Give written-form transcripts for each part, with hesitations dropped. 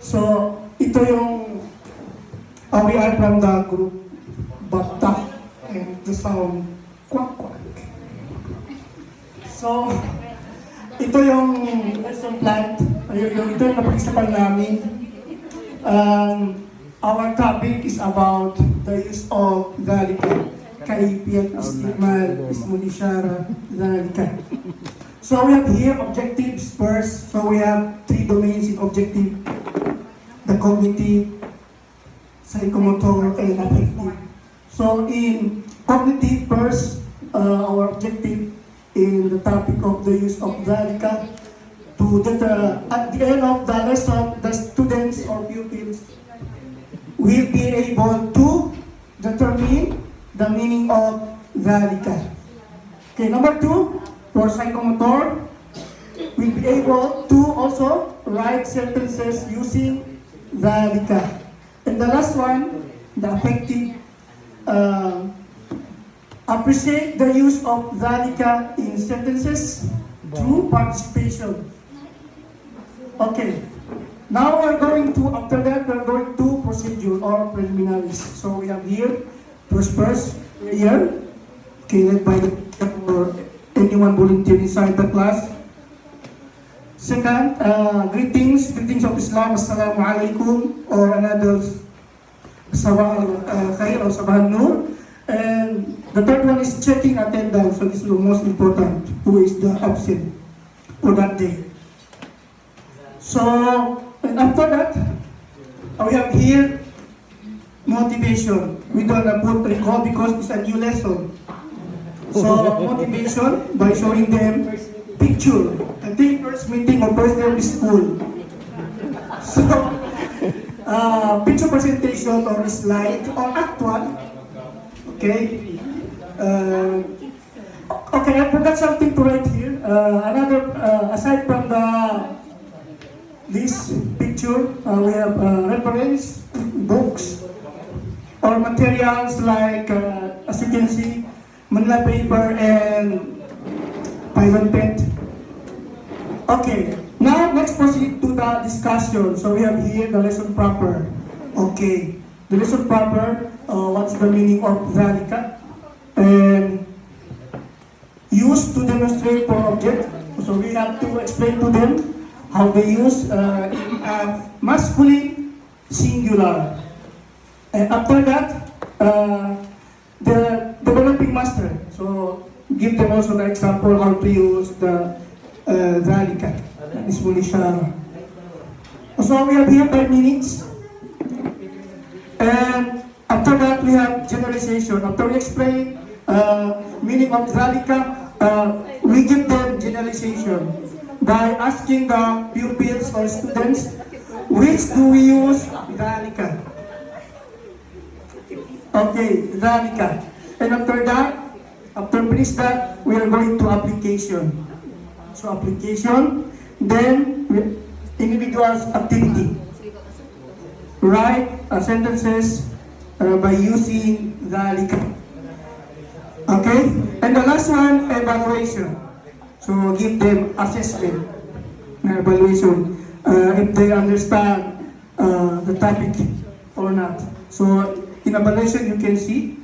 So, ito yung we are from the group Bata and the sound Quack Quack. So, ito yung lesson plan. Ito yung napag-isipan namin. Our topic is about the use of Dhalika. Kaipiat, Istimal, Ismunishara, Dhalika. So we have here objectives first. So we have 3 domains in objective. The cognitive, psychomotor, and affective. So in cognitive first, our objective in the topic of the use of Dhalika to that at the end of the lesson, the students or pupils will be able to determine the meaning of Dhalika. Okay, number 2, for psychomotor, we'll be able to also write sentences using Dhalika. And the last one, the affective, appreciate the use of Dhalika in sentences through participation. Okay. Now we're going to, after that, we're going to procedure or preliminaries. So we have here, first prayer, okay, led by the or anyone volunteer inside the class. Second, greetings of Islam, Assalamu alaikum, or another Sabah al-Khair or Sabah al-Nur. And the third one is checking attendance, so this is the most important, who is the absent for that day. So, and after that, we have here motivation. We don't put recall because it's a new lesson. So, motivation by showing them picture. I think first meeting or first day of school. So, picture presentation or slide or actual. Okay. Okay, I forgot something to write here. Another, aside from this picture, we have reference books or materials like, as you can see, Manila paper and pilot pen. Okay, now let's proceed to the discussion. So we have here the lesson proper. Okay, the lesson proper, what's the meaning of Dhalika? And used to demonstrate for object. So we have to explain to them how they use in masculine singular. And after that, the developing master. So give them also the example how to use the Dhalika. Ismunishara. So we have here 5 minutes. And after that, we have generalization. After we explain meaning of Dhalika, we give them generalization by asking the pupils or students, which do we use Dhalika? Okay, Dhalika. And after that, after finish that, we are going to application. So application, then individual's activity. Write sentences by using Dhalika. Okay? And the last one, evaluation. So give them assessment, evaluation, if they understand the topic or not. So in evaluation, you can see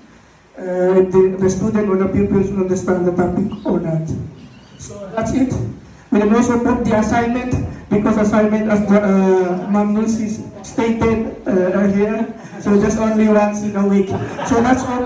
if the student or the pupils understand the topic or not. So that's it. We can also put the assignment, because assignment, as the Ma'am Lucy stated earlier, so just only once in a week. So that's all.